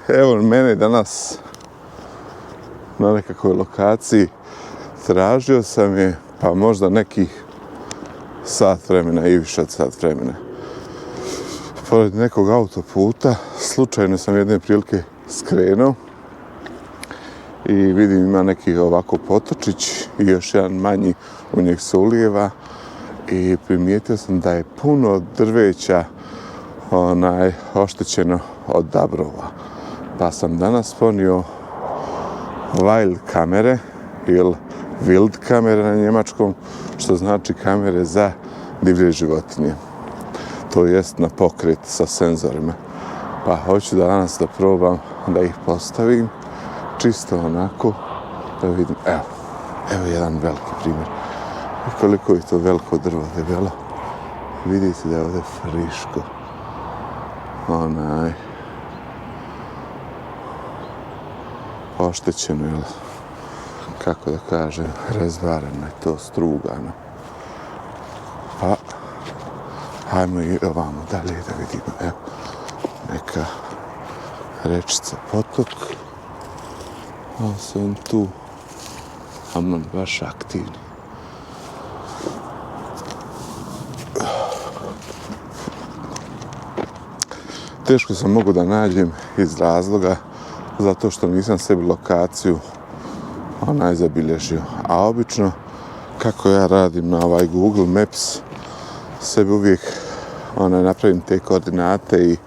Evo mene danas na nekakvoj lokaciji. Tražio sam je pa možda nekih sat vremena i više od sat vremena. Pored nekog autoputa slučajno sam jedne prilike skrenuo i vidim ima neki ovako potočić i još jedan manji, u njeg se ulijeva i primijetio sam da je puno drveća oštećeno od dabrova. Pa sam danas ponio wild kamere ili wild kamere na njemačkom, što znači kamere za divlje životinje. To jest na pokret sa senzorima. Pa hoću da danas da probam da ih postavim čisto onako da vidim. Evo jedan veliki primjer. I koliko je to veliko drvo debelo. Vidite da je ovdje friško. Oštećeno, jel? Kako da kažem, razvareno je to, strugano. Pa, hajmo i ovamo dalje da vidimo. Evo, neka rečica, potok. A sam tu, aman baš aktivni. Teško sam mogu da nađem iz razloga zato što nisam sebi lokaciju zabilježio. A obično, kako ja radim na Google Maps, sebi uvijek napravim te koordinate i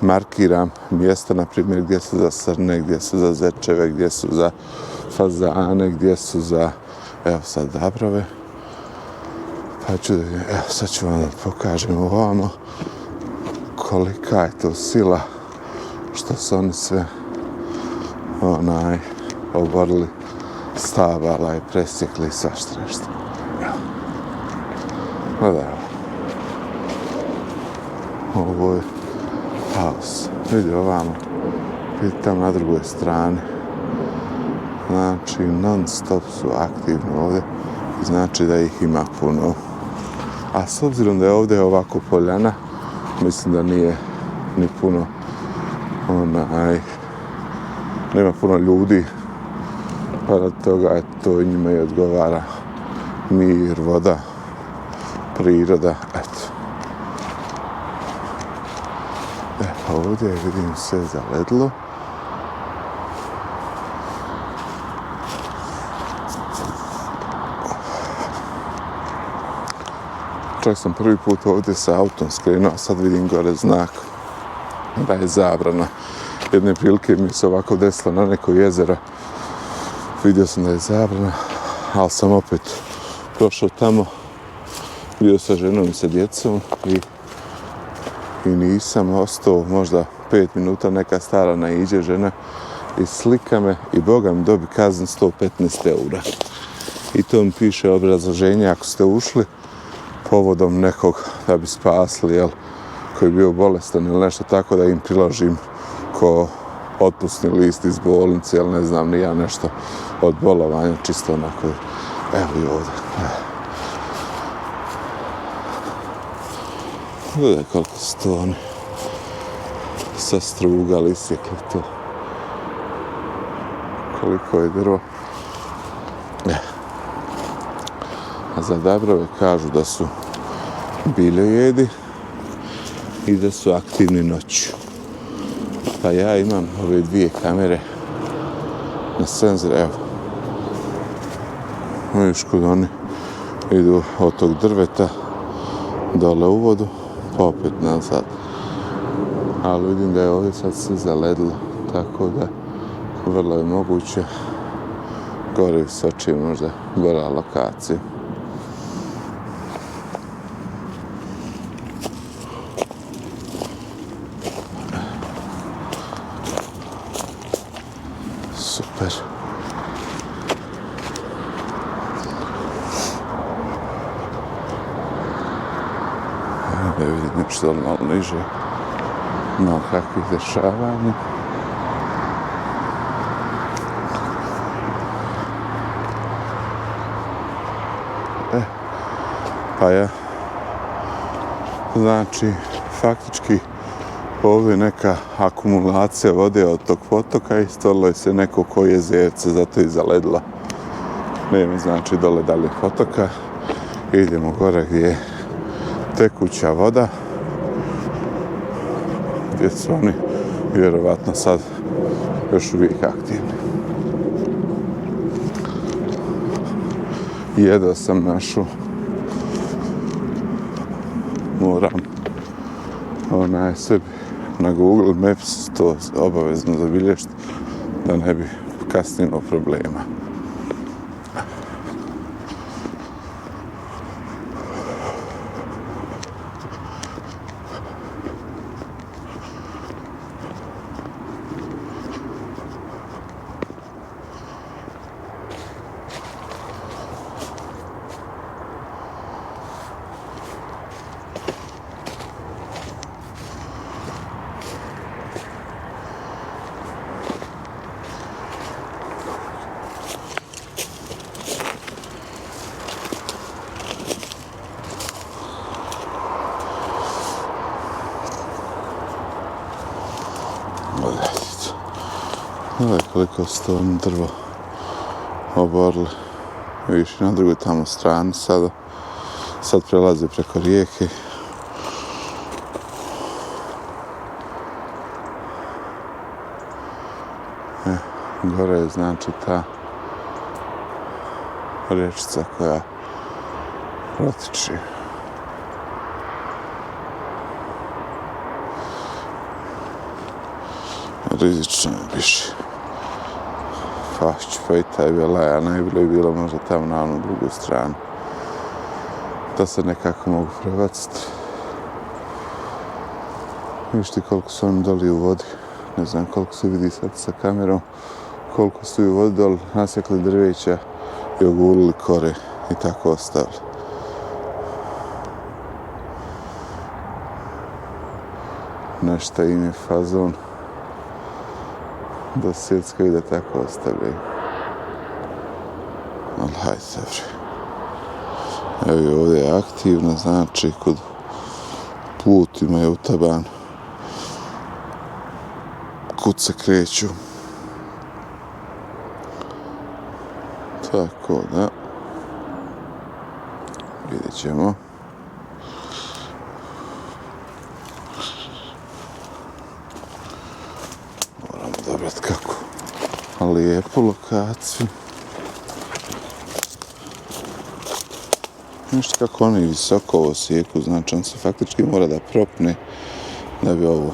markiram mjesta, na primjer, gdje su za srne, gdje su za zečeve, gdje su za fazane, gdje su za, evo sad, dabrove. Pa ću da vidim, sad ću vam da pokažem ovamo kolika je to sila što su oni sve oborili stabala i presjekli svašta nešto. Gledaj ovo je haos. Vidi ovamo, vidi tamo na drugoj strani. Znači non stop su aktivni ovdje, znači da ih ima puno. A s obzirom da je ovdje ovako poljana, mislim da nije ni puno nema puno ljudi, pa od toga to njima i odgovara mir, voda, priroda, eto. Ovdje vidim sve zaledlo. Čak sam prvi put ovdje sa autom skrenuo, a sad vidim gore znak da je zabrana. Jedne prilike mi se ovako desilo na neko jezero. Vidio sam da je zabrana, ali sam opet prošao tamo, bio sa ženom i sa djecom i nisam ostao možda 5 minuta, neka stara naiđe žena i slika me i Boga mi dobi kaznu 115 eura. I to mi piše obrazloženje, ako ste ušli povodom nekog da bi spasli, jel, koji je bio bolestan ili nešto tako, da im priložim ko otpusni list iz bolnice, jel, ne znam ni ja, nešto od bolovanja, čisto onako. Evo i ovdje. Gledaj koliko su to oni sastrugali, isjekli to. Koliko je drvo. A za dabrove kažu da su biljojedi i da su aktivni noću. Pa ja imam ove dvije kamere na senzor, evo. Vidiš kod oni idu od tog drveta dole u vodu, pa opet nazad. Ali vidim da je ovdje sad sve zaledilo, tako da vrlo je moguće gore visočije možda gora lokacija. Super. Da vidim nešto malo niže. Malo kakvih dešavanja. Pa ja, znači, faktički ovdje neka akumulacija vode od tog potoka i stvorilo je se neko ko jezerce, zato je zaledilo. Nema znači dole dalje potoka. Idemo gore gdje je tekuća voda, gdje su oni vjerovatno sad još uvijek aktivni. Jedva sam našao, moram sebi na Google Maps to obavezno zabilježiti da ne bi kasnije imao problema. Gledaj koliko su to drvo oborili. Vidiš na drugoj tamo strani sada. Sad prelaze preko rijeke. Gore je znači ta riječica koja protiče. Rizično je više. Pa i taj Velaja, najbolje je bilo možda tamo na onu drugu stranu. Da se nekako mogu prebaciti. Vidiš ti koliko su oni doli u vodi. Ne znam koliko se vidi sad sa kamerom. Koliko su u vodi doli nasjekli drveća i ogulili kore i tako ostali. Nešto im je fazon da svjetska i da tako ostavljaju. Ali hajde bre. Evo ovdje je aktivno, znači kod putima je utaban. Kud se kreću. Tako da. Vidjet ćemo. Moramo dobrat kako lijepu lokaciju. Nešto kako oni visoko ovo sjeku, znači on se faktički mora da propne da bi ovo.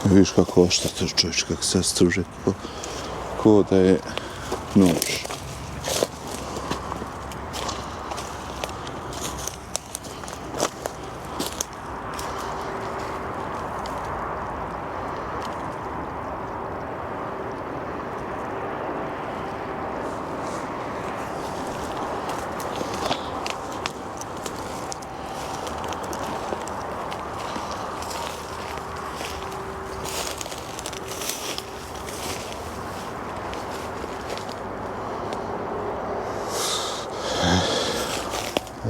Vidiš kako oštete čovječ, kako se struže, ko da je nož.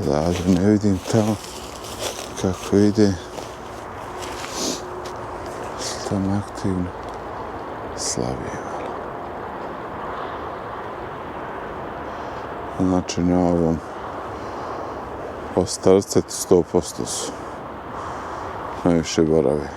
Odavde ne vidim tamo kako ide. Tamo aktivno slabije. Znači na ovom ostarceti 100% su najviše borave.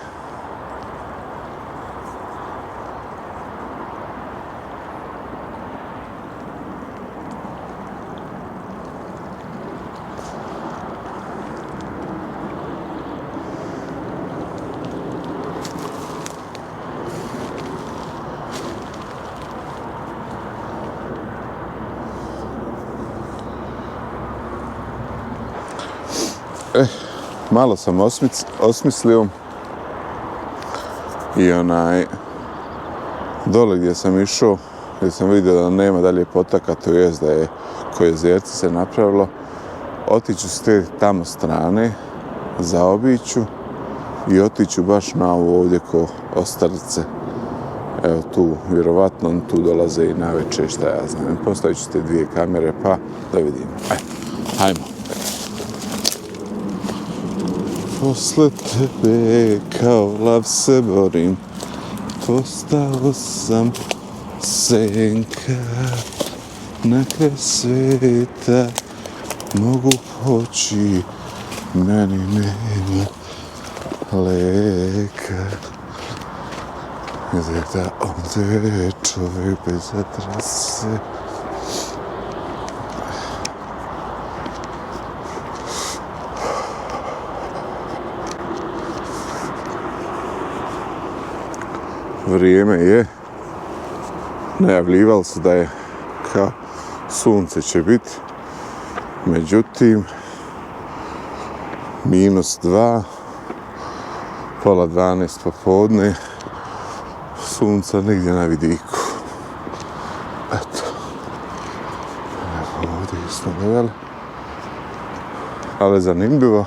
Malo sam osmislio i dole gdje sam išao, gdje sam vidio da nema dalje potaka, to jest da je koje jezerce se napravilo, otiću s te tamo strane, zaobiću i otiću baš na ovo ovdje ko Ostarice. Evo tu, vjerovatno tu dolaze i navečer, šta ja znam. Postavit ću te dvije kamere pa da vidimo. Hajmo. Posle tebe kao lav se borim, postao sam senka na kraj sveta, mogu poći, meni nema leka. Gdje da ode čovjek bez adrese. Vrijeme je, najavljivalo se da je kao sunce će biti, međutim -2, pola 12 popodne, sunca nigdje na vidiku. Eto, evo ovdje smo doveli, ali zanimljivo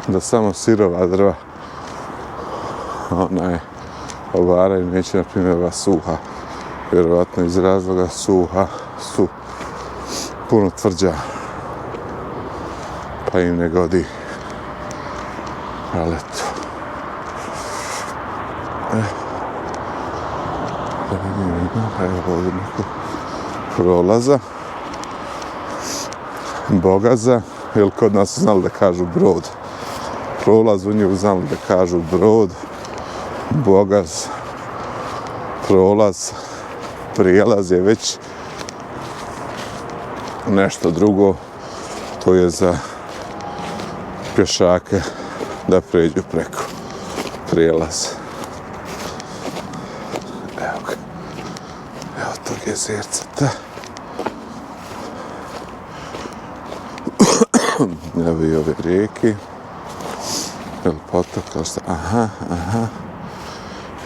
da samo sirova drva obaraju, neće na primjer ova suha, vjerovatno iz razloga suha su puno tvrđa, pa im ne godi. Ali eto, da vidim, evo ovdje neko prolaza, bogaza, jer kod nas su znali da kažu brod. Prolaz u nju znali da kažu brod, bogaz, prolaz, prijelaz je već nešto drugo, to je za pješake da pređu preko prijelaz. Evo ga, evo tog jezerceta. Evo i ove rijeke, ili potoka, šta, aha,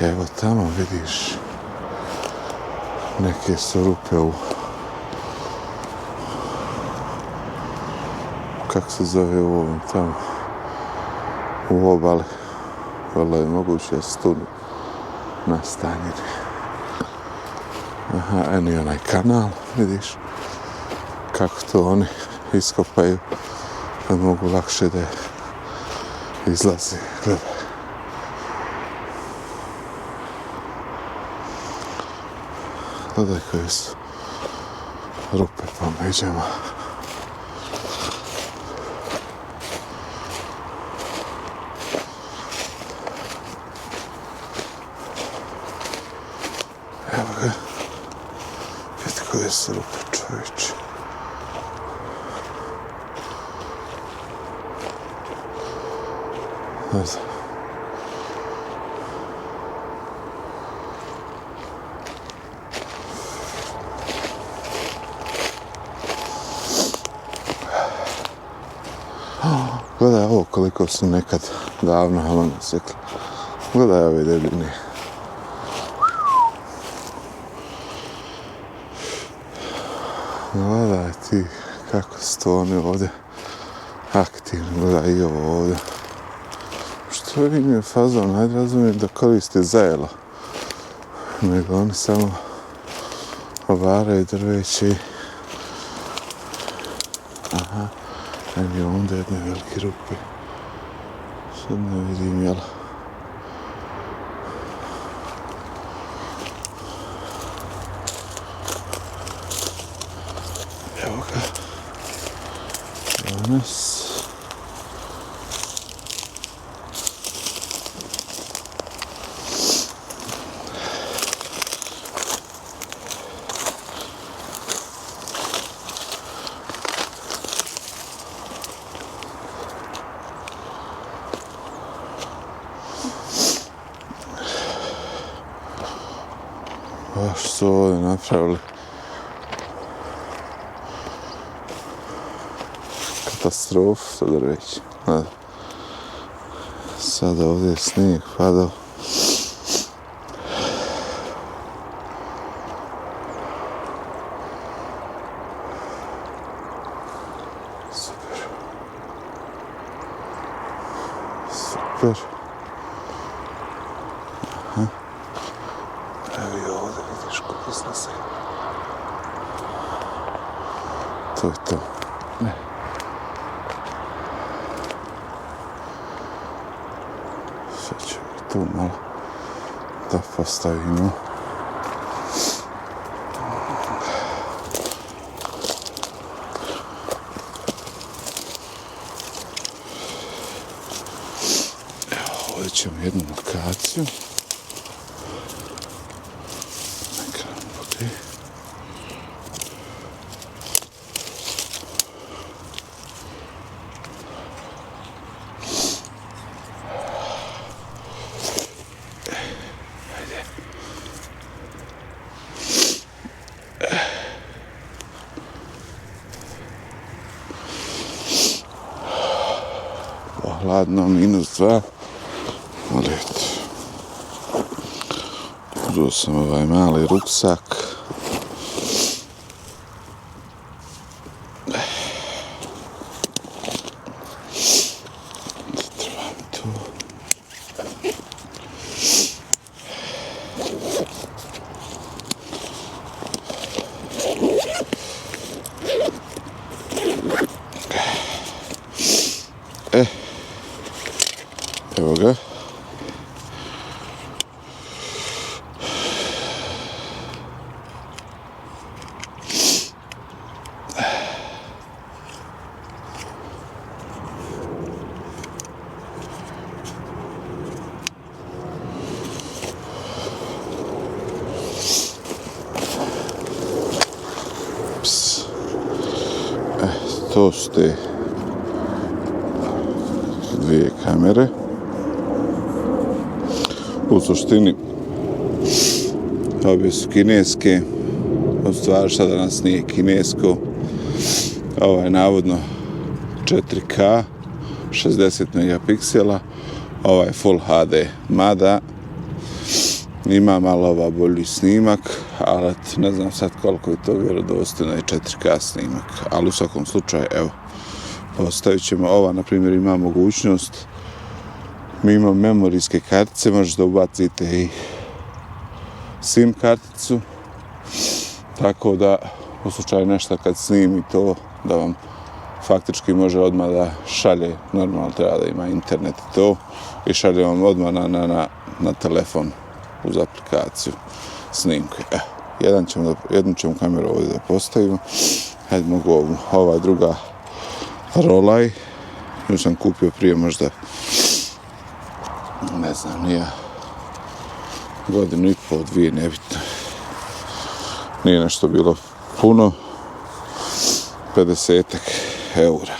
evo tamo vidiš, neke su rupe kako se zove u ovom tamo, u obali, vrlo je moguće da se tu nastanjeni. Aha, eno i onaj kanal, vidiš, kako to oni iskopaju, da mogu lakše da izlazi, gledaj. Gledaj koje su rupe po međama. Evo ga. Vidite koje su rupe, čovječe. Ne znam. Gledaj ovo koliko su nekad davno halama sekli. Gledaj ove debljine. Gledaj ti kako su to oni ovdje aktivni. Gledaj i ovo ovdje. Što im je fazon, najde razumijem da koriste zajelo. Nego oni samo obaraju drveće i... Aha. Ajde je onda jedne velike rupe. Sad ne vidim, jel? Evo ga. Danas. Baš su ovdje napravili katastrofu sa drvećem. Sada ovdje je snijeg padao. Super. Super. Aha. Evo i ovdje vidiš koliko iznose. To je to. Ne. Sad ćemo tu malo da postavimo. Evo, ovdje ćemo jednu lokaciju. Hladno, -2, ali eto, uzeo sam ovaj mali ruksak. Trebam tu. Evo ga. To su te dvije kamere. U suštini obje su kineske, u stvari šta danas nije kinesko. Ovo je navodno 4K, 60 megapiksela, ovo je Full HD, mada ima malo ova bolji snimak, ali ne znam sad koliko je to vjerodostojno i 4K snimak, ali u svakom slučaju, evo, postavit ćemo. Ova, na primjer, ima mogućnost, mi imamo memorijske kartice, možete da ubacite i SIM karticu, tako da u slučaju nešto kad snimi to, da vam faktički može odmah da šalje, normalno treba da ima internet i to, i šalje vam odmah na telefon uz aplikaciju snimke. Jednu ćemo kameru ovdje da postavimo. Hajde, mogu ovu. Ova druga Rolaj. Nju sam kupio prije možda, ne znam, nije godinu i pol, dvije, nebitno. Nije nešto bilo puno. 50 eura.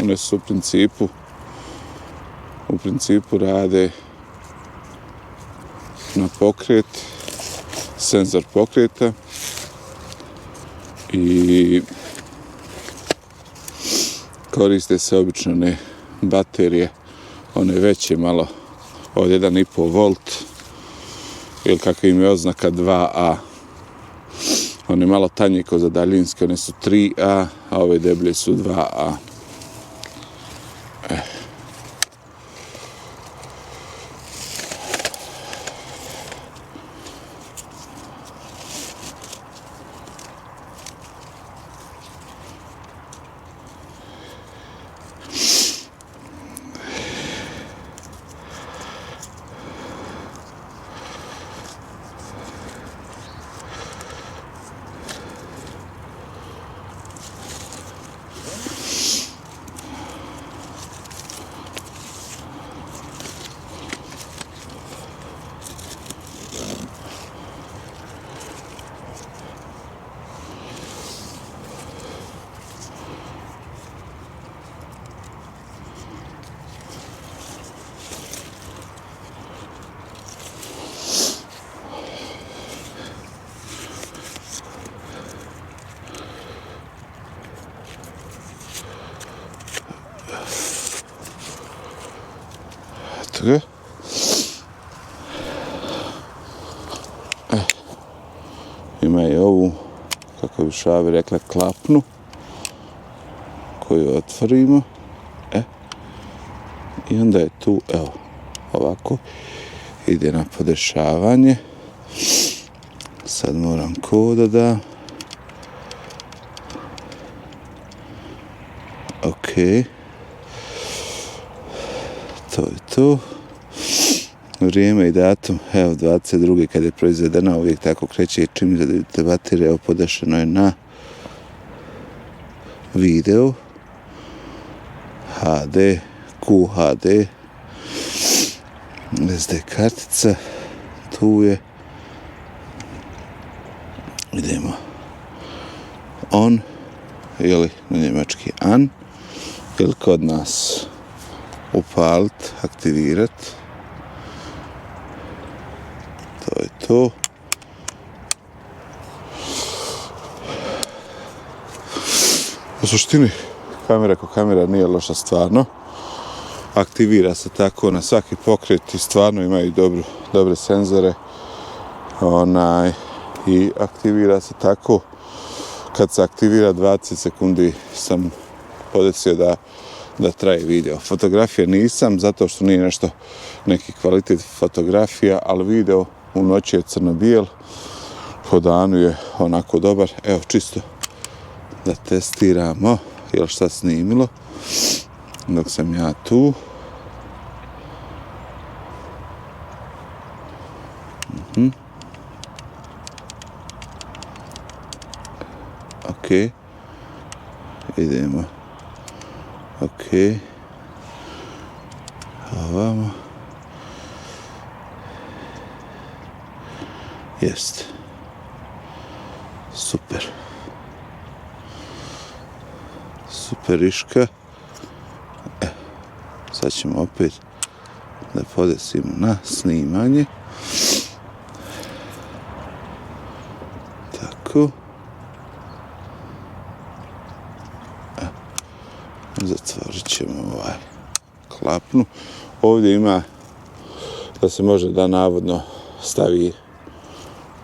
One su u principu rade na pokret, senzor pokreta i koriste se obično one baterije, one veće malo od 1,5 volt ili kako im je oznaka 2A. One malo tanje kao za daljinske, one su 3A, a ove deblje su 2A. Eto ga. Ima i ovu, kako bi Šabi rekla, klapnu koju otvorimo. I onda je tu, evo, ovako ide na podešavanje. Sad moram koda da. Ok. To je to. Vrijeme i datum, evo 22. kad je proizvedena, uvijek tako kreće i čim da vidite baterije, evo podešeno je na video HD, QHD, SD kartica, tu je, idemo on, ili na njemački an, ili kod nas upalit, aktivirat, to je to. U suštini, kamera ko kamera nije loša stvarno. Aktivira se tako na svaki pokret i stvarno imaju dobre senzore. I aktivira se tako. Kad se aktivira 20 sekundi sam podesio da traje video. Fotografija nisam, zato što nije neki kvalitet fotografija, ali video u noći je crno-bijel. Po danu je onako dobar. Evo, čisto da testiramo jel šta snimilo dok sam ja tu. Ok, idemo. Ok, ovamo. Jest. Super. Superiška. Sad ćemo opet da podesimo na snimanje. Tako. Zatvorit ćemo klapnu. Ovdje ima da se može da navodno stavi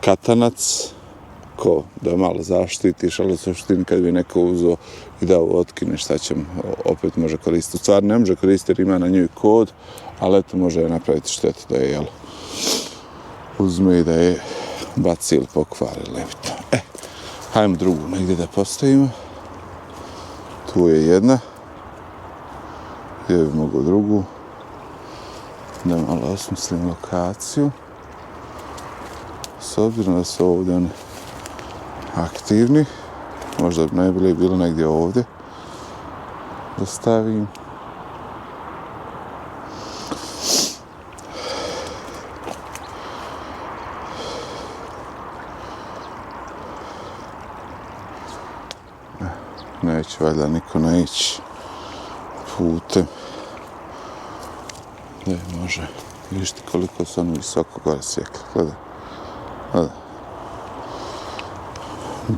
katanac ko da malo zaštitiš, ali u suštini kad bi neko uzeo i da ovo otkine, šta ćemo, opet može koristiti. Stvarno ne može koristiti jer ima na njoj kod, ali eto može je napraviti štetu da je uzme i da je baci ili pokvari lebito. Hajmo drugu negdje da postavimo. Tu je jedna. Gdje bi mogu drugu? Da malo osmislim lokaciju. S obzirom da su ovdje oni aktivni, možda bi najbolje bilo negdje ovdje da stavim. Neće valjda niko naići putem. Može, vidiš ti koliko su oni visoko gore sjekli, gledaj.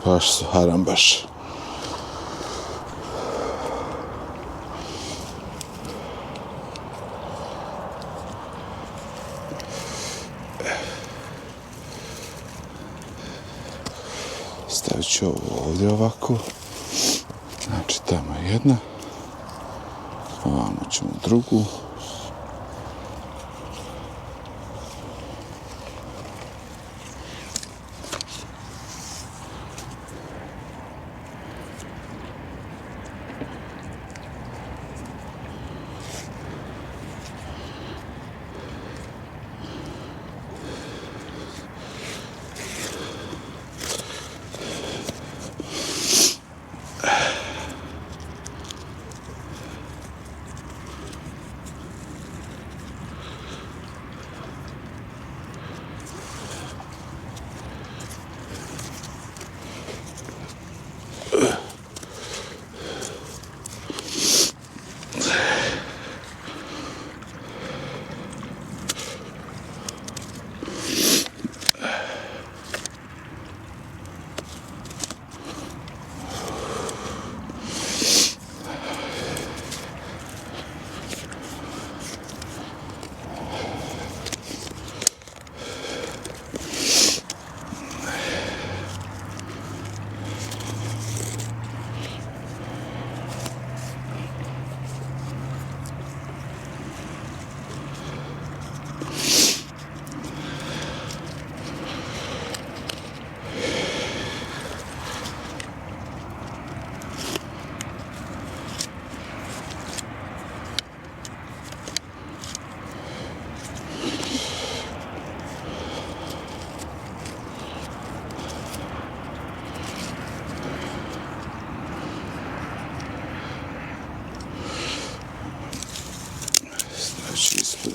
Baš su harambaš. Stavit ću ovo ovdje ovako. Znači tamo je jedna. Ovamo ćemo drugu.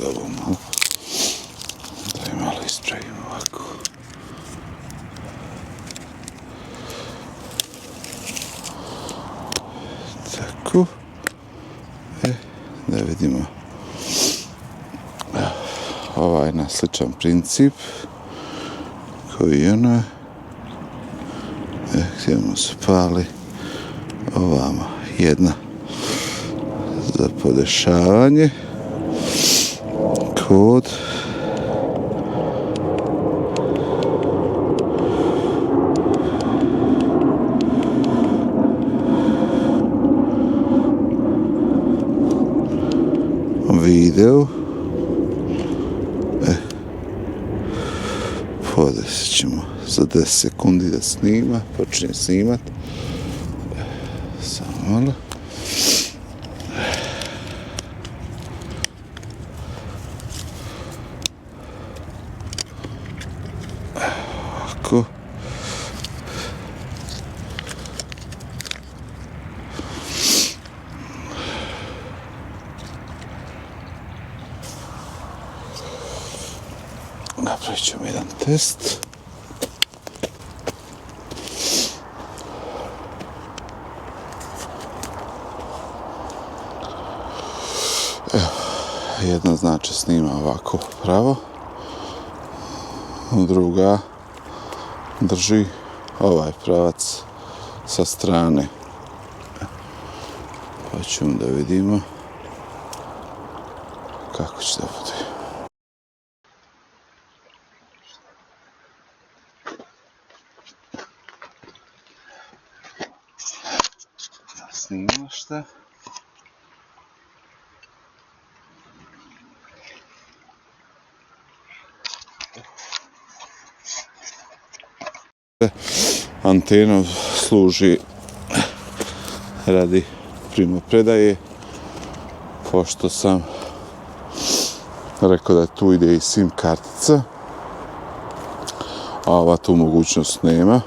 ovo malo. Da je malo ispravimo ovako. Tako. Da vidimo. Ovaj na sličan princip. Koji je ono. Gdje mu se pali. Ovamo jedna za podešavanje. Kod. Video. Podesit ćemo za 10 sekundi da snima, počne snimat. Samo malo. Ovako. Napravit ćemo jedan test. Evo, jedna znači snima ovako pravo, druga drži ovaj pravac sa strane. Pa ćemo da vidimo kako će da bude. Snimamo šta? Antena služi radi primopredaje, pošto sam rekao da tu ide i SIM kartica, a ova tu mogućnost nema.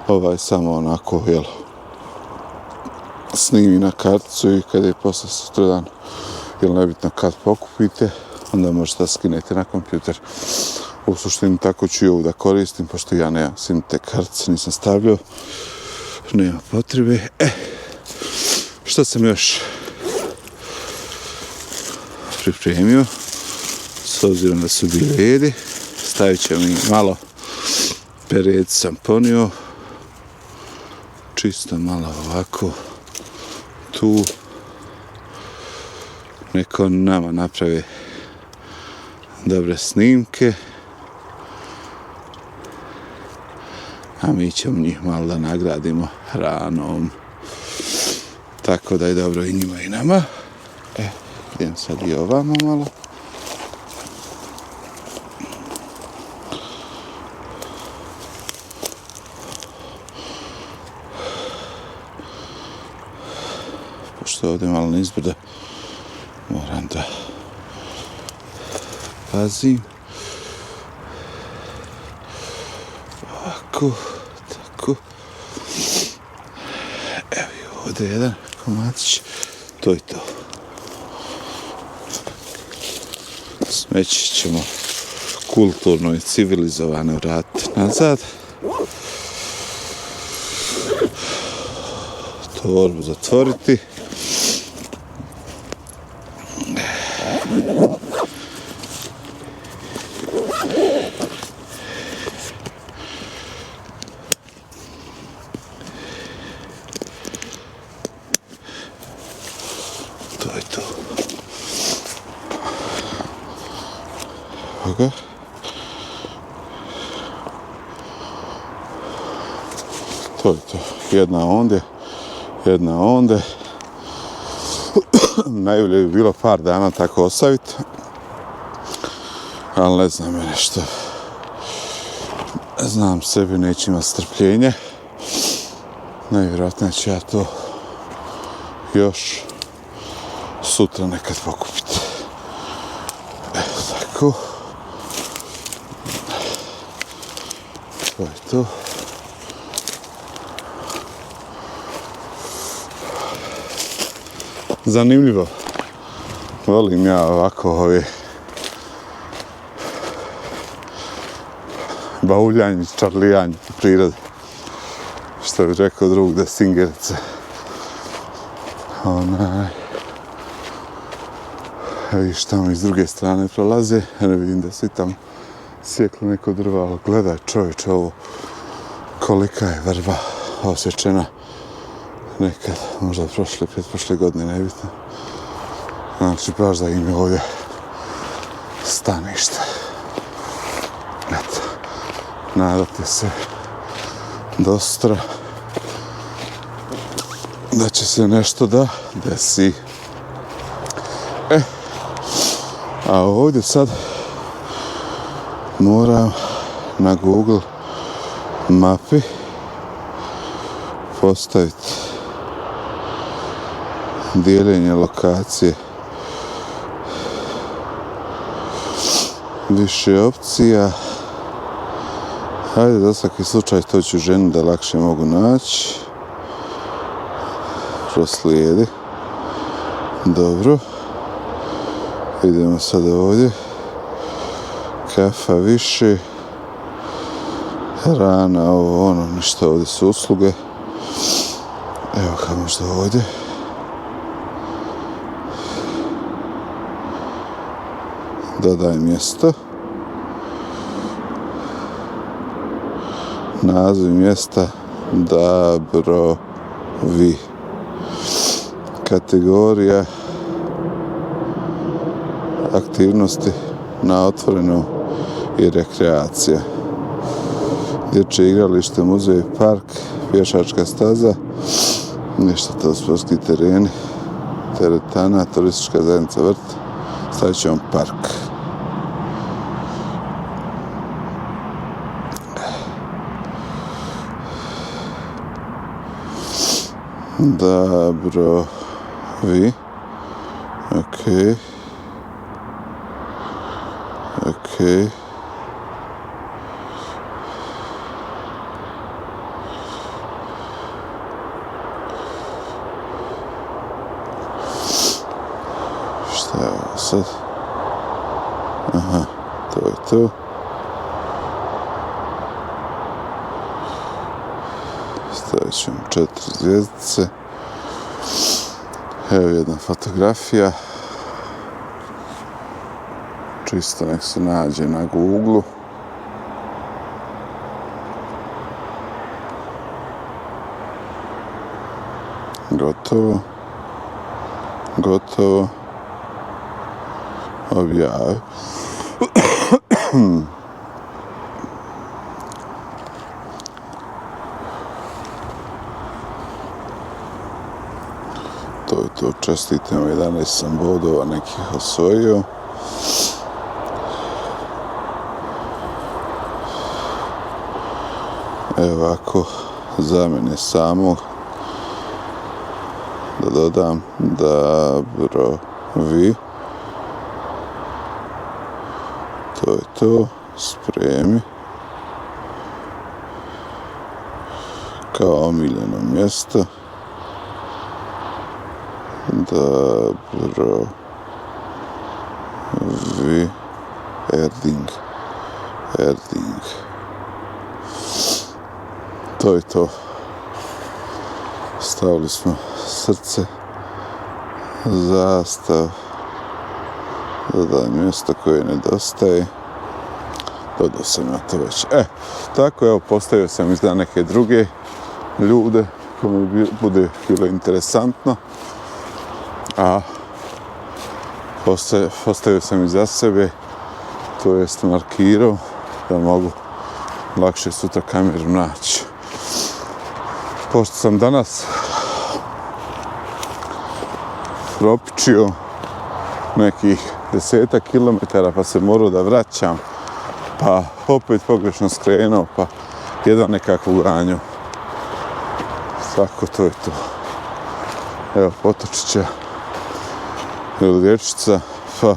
Ova je samo onako, jel, snimi na karticu i kada je posle sutradan, jel nebitno kad pokupite, onda možete da skinete na kompjuter. U suštini tako ću i ovu da koristim, pošto ja nemam SIM te kartice, nisam stavljao, nema potrebe. Što sam još pripremio, s obzirom da su bili jedi, stavit ćemo mi malo pered sam ponio, čisto malo ovako, tu, neko nama napravi dobre snimke, a mi ćemo njih malo da nagradimo hranom. Tako da je dobro i njima i nama. Idem sad i ovamo malo. Pošto ovdje malo nizbrdo, moram da pazim. Ovako, tako. Evo i ovdje jedan komadić. To je to. Smeći ćemo kulturno i civilizovano vratiti nazad. Torbu zatvoriti. To je to. Okay. To je to. Jedna onde. Najbolje bi bilo par dana tako ostaviti. Ali ne znam je nešto. Znam sebi, neću imati strpljenje. Najvjerojatnije ću ja to još sutra nekad pokupiti. Evo tako. To je to. Zanimljivo. volim ja ovako ove bauljanje, čarlijanje po prirodi. Što bi rekao drug da Singerice. Vidiš tamo iz druge strane prolaze, ne vidim da svi tamo sjekli neko drva, ali gledaj čovječe ovo, kolika je vrba osjećena nekad, možda pretprošle godine, nebitno. Znači, baš da im je ovdje stanište. Eto, nadate se dostra da će se nešto da desi. A ovdje sad moram na Google mapi postaviti dijeljenje lokacije. Više opcija. Hajde, za svaki slučaj to ću ženu da lakše mogu naći. Proslijedi. Dobro. Idemo sad ovdje. Kafa više. Hrana, ovo, ono, ništa, ovdje su usluge. Evo ga možda ovdje. Dodaj mjesto. Naziv mjesta Dabrovi. Kategorija aktivnosti na otvorenom i rekreacija. Dječje igralište, muzej, park, pješačka staza, ništa to, sportski tereni, teretana, turistička zajednica vrt, stavit ćemo park. Dabrovi, okej. Okej. Šta je ovo sad? Aha, to je to. Stavit ćemo 4 zvjezdice. Evo jedna fotografija. Čisto nek se nađe na Google-u. Gotovo. Gotovo. Objavi. To je to, čestitam, 11 sam bodova nekih osvojio. Evo ovako, za mene samog, da dodam Dabrovi. To je to, spremi. Kao omiljeno mjesto. Dabrovi. Erding. To je to. Stavili smo srce, zastav, dodaj mjesto koje nedostaje. Dodao sam ja to već. Tako evo, postavio sam i za neke druge ljude kome bude bilo interesantno. A postavio sam i za sebe, to jest markirao da mogu lakše sutra kameru naći. Pošto sam danas propičio nekih 10 kilometara pa se morao da vraćam, pa opet pogrešno skrenuo, pa jedan nekakvu ganju. Svako to je to. Evo potočića ili dječica, pa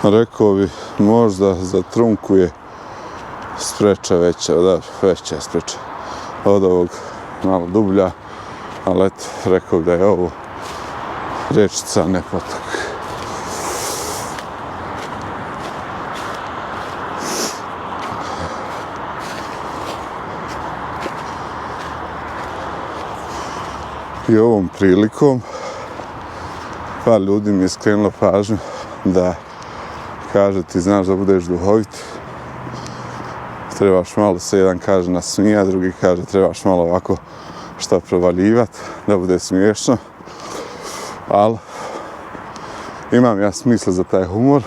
rekao bi možda za trunku je spreča veća, da, veća je spreča od ovog malo dublja, ali eto, rekao da je ovo rječica, ne potok. I ovom prilikom par ljudi mi je skrenulo pažnju da kaže ti znaš da budeš duhovit, trebaš malo se jedan kaže nasmija, drugi kaže trebaš malo ovako šta provaljivat da bude smiješno, ali imam ja smisla za taj humor,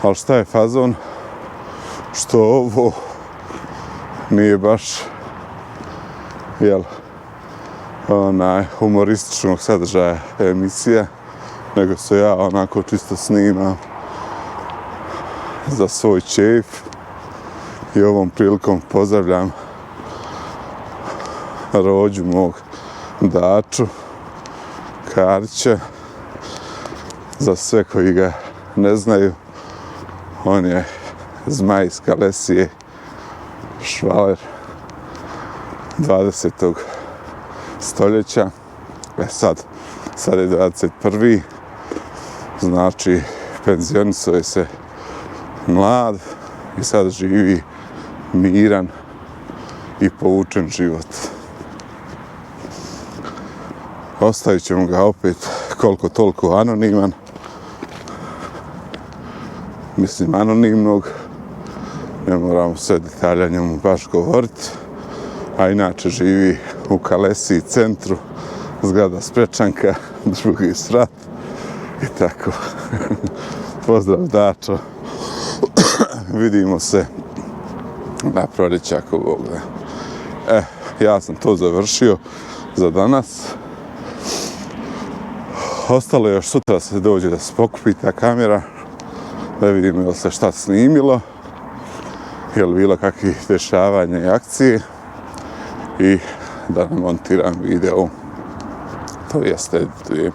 ali šta je fazon što ovo nije baš humorističnog sadržaja emisija, nego se ja onako čisto snimam za svoj čef i ovom prilikom pozdravljam rođu mog Daču Karića. Za sve koji ga ne znaju, on je zmaj iz Kalesije, švaler 20. stoljeća. Sad je 21. Znači, penzionisao se mlad i sad živi miran i poučen život. Ostavit ćemo ga opet koliko toliko anoniman. Mislim anonimnog. Ne moramo sve detalja njemu baš govoriti. A inače živi u Kalesiji centru, zgrada Sprečanka, drugi sprat i tako. Pozdrav Dačo. Vidimo se na proljeće ako Bog da. Ja sam to završio za danas. Ostalo je još sutra se dođe da se pokupi ta kamera, da vidimo je li se šta snimilo, je li bilo kakvih dešavanja i akcije i da montiram video. To jeste editujem.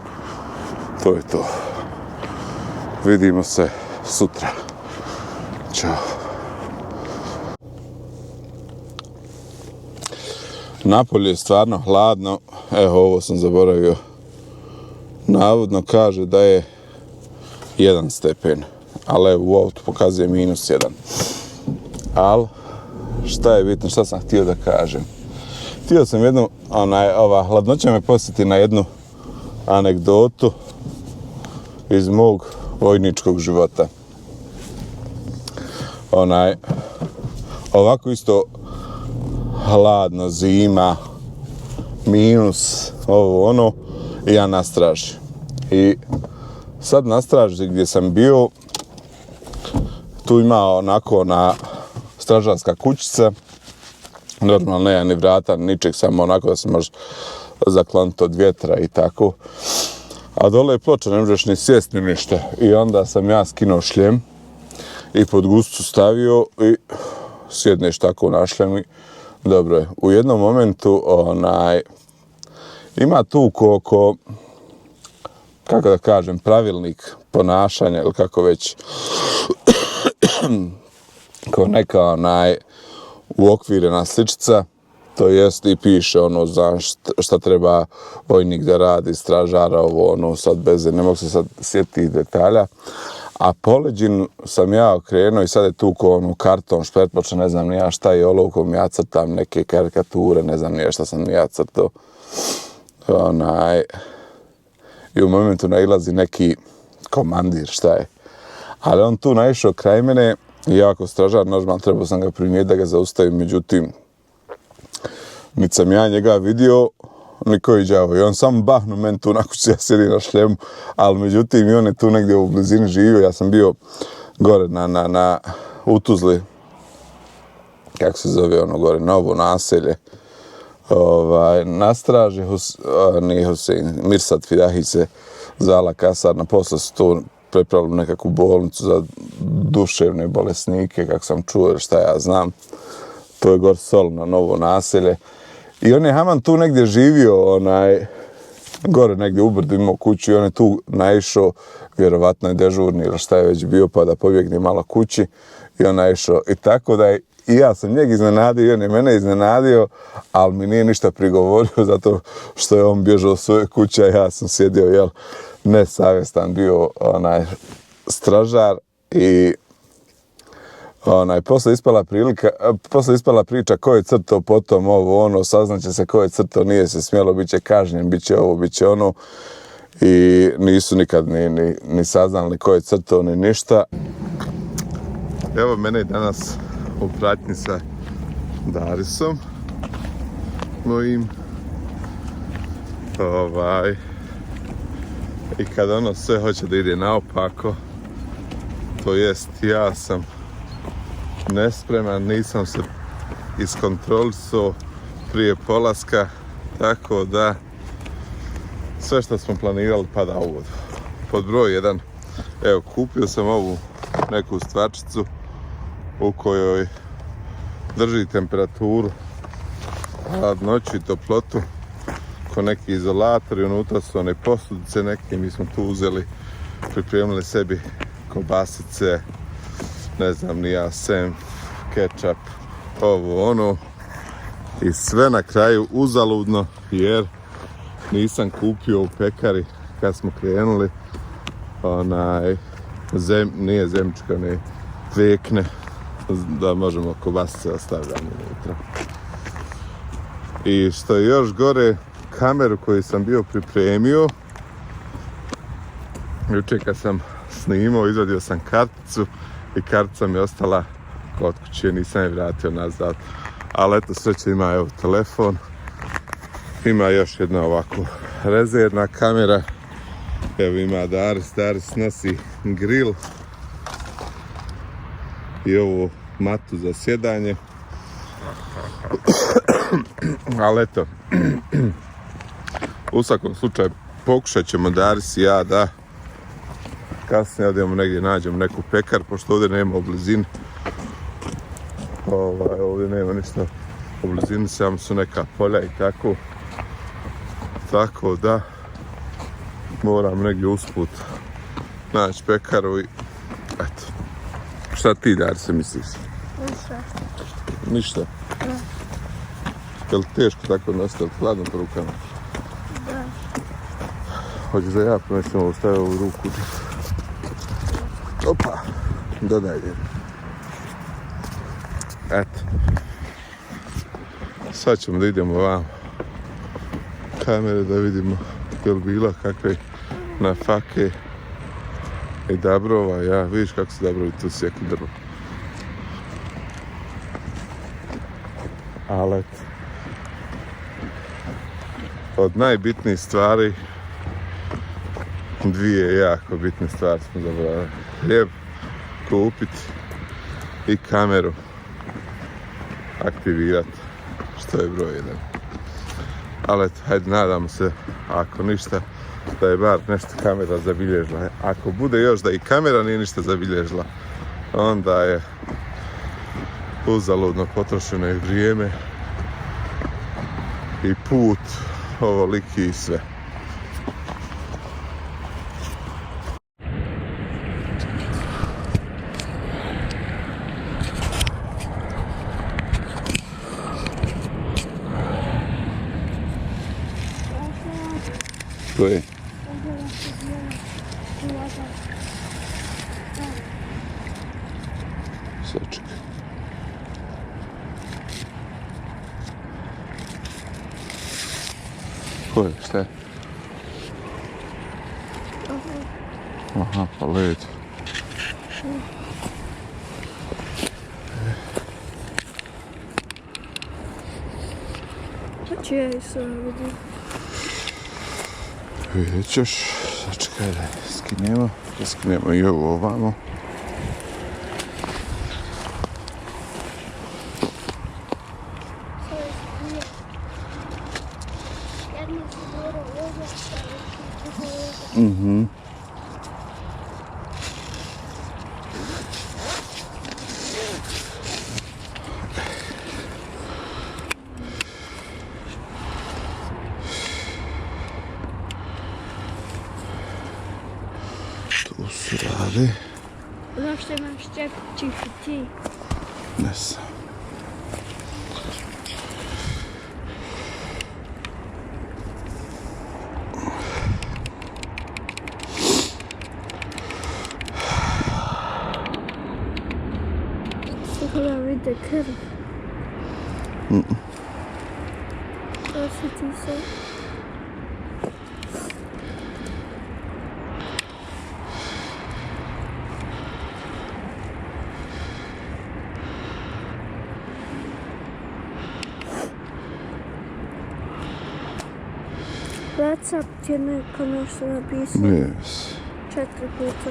To je to. Vidimo se sutra. Ćao. Napolje je stvarno hladno. Evo, ovo sam zaboravio. Navodno kaže da je 1 stepen. Ali evo, u autu pokazuje -1. Ali, šta je bitno, šta sam htio da kažem? Htio sam ova hladnoća me posjeti na jednu anegdotu iz mog vojničkog života. Ovako isto hladno, zima, minus, ovo ono, i ja na straži. I sad na straži gdje sam bio, tu ima onako stražarska kućica, normalno nema ni vrata, ničeg, samo onako da se može zakloniti od vjetra i tako. A dole je ploča, ne možeš ni sjesti ni ništa. I onda sam ja skinuo šljem i pod guzicu stavio i sjedneš tako na šljem i dobro je. U jednom momentu ima tu kako da kažem, pravilnik ponašanja ili kako već kao neka uokvirena sličica, to jest i piše za šta treba vojnik da radi, stražara, ovo ono, sad ne mogu se sad sjetiti detalja. A poleđin sam ja okrenuo i sad je tu karton, špertploča, ne znam ni ja šta je olovkom, ja crtam neke karikature, ne znam ni ja šta sam ja crtao. I u momentu nailazi neki komandir, šta je. Ali on tu naišao kraj mene i ja ako stražar, normalno trebao sam ga primijeti da ga zaustavim, međutim, niti sam ja njega vidio, niko i đavo. I on samo bahnu meni tu na kući, ja sjedim na šljemu, ali međutim i on je tu negdje u blizini živio, ja sam bio gore u Tuzli, kako se zove gore, Novo naselje, na straži Mirsad Fidahi se zvala kasarna, posle su tu prepravili nekakvu bolnicu za duševne bolesnike, kako sam čuo, šta ja znam. To je gore Solno, Novo naselje. I on je Haman tu negdje živio, gore negdje u brdu imao kuću i on je tu naišao, vjerovatno je dežurni ili šta je već bio, pa da pobjegne malo kući i on naišao. I tako da je i ja sam njeg iznenadio i on je mene iznenadio, ali mi nije ništa prigovorio zato što je on bježao svoje kuće, a ja sam sjedio, nesavjestan bio stražar i Posle ispala priča ko je crtao, potom ovo, ono, saznaće se ko je crtao, nije se smjelo, bit će kažnjen, bit će ovo, bit će ono. I nisu nikad ni saznali ko je crtao, ni ništa. Evo mene danas u pratnji sa Darisom mojim. I kad ono sve hoće da ide naopako, to jest ja sam nespreman, nisam se iskontrolisao prije polaska, tako da sve što smo planirali pada u vodu. Pod broj 1, evo, kupio sam ovu neku stvarčicu u kojoj drži temperaturu, hladnoću i toplotu, ko neki izolator, i unutra su one posudice neke. Mi smo tu uzeli, pripremili sebi kobasice, ne znam ni ja, senf, kečap, ovo ono, i sve na kraju uzaludno, jer nisam kupio u pekari kad smo krenuli nije zemčka, ne vekne, da možemo kobasice ostavljati unutra. I što je još gore, kameru koju sam bio pripremio, jučer kad sam snimao, izvadio sam karticu i kartica mi je ostala kod kuće, nisam je vratio nazad. Ali eto, sreće, ima evo telefon, ima još jedna ovako rezervna kamera, evo ima Daris nosi grill i ovu matu za sjedanje. Ali eto, u svakom slučaju pokušat ćemo Daris i ja da kasnije odemo negdje, nađemo neku pekar, pošto ovdje nema u blizini. Ovdje nema ništa u blizini, samo su neka polja i tako. Tako da moram negdje usput naći pekaru i eto. Šta ti, Darise, misliš? Ništa. Je li teško tako nositi, je li hladno po rukama? Da. Hoćeš da ja ponesem ovo, stavio ovu ruku. Opa, dodaj je. Eto. Sad ćemo da idemo vam kamere da vidimo je li bilo kakve nafake i dabrova. Ja, vidiš kako se dabrovi tu sjekli drvo. Ali eto. Od najbitnijih stvari, dvije jako bitne stvari smo zaboravili. Hljeb kupiti i kameru aktivirati, što je broj 1. Ali eto, hajde, nadamo se, ako ništa, da je bar nešto kamera zabilježila. Ako bude još da i kamera nije ništa zabilježila, onda je uzaludno potrošeno i vrijeme i put ovoliki i sve. Ko je? Sačekaj. Ko je? Šta je? Aha, pa led. Čije se vidi? Vidjet ćeš, sačekaj da skinemo i ovo ovamo. Tu se radi. Zašto imam šćepčić ti? Ne znam. ide krv. Osjeti se. WhatsApp ti je neko nešto napisao. Yes. 4 puta.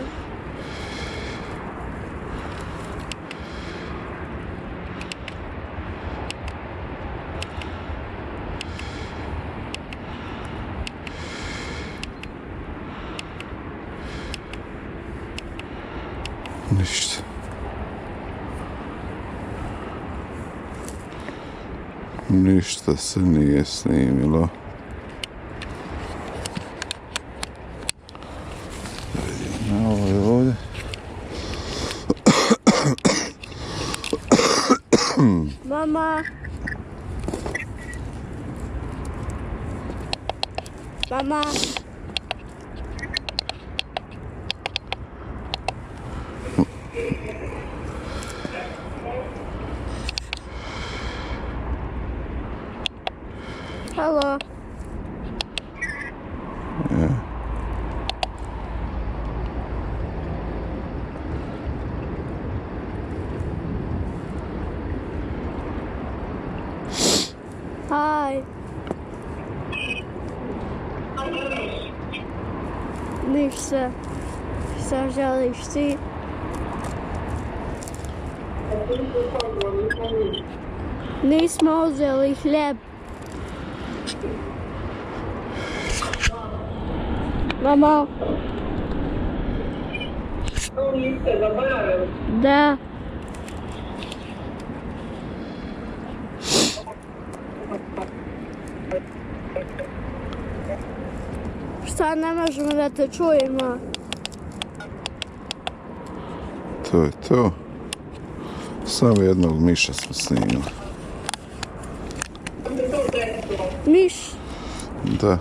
Ništa. Ništa se nije snimilo. Vidimo ovo je ovdje. Mama. Mama. Halo. Ja. Hi. Ništa. Šta želiš ti? Nismo uzeli hljeb. Mama. Da. Šta, ne možemo da te čujemo? To je to. Samo jednog miša smo snimili. Miš. Da.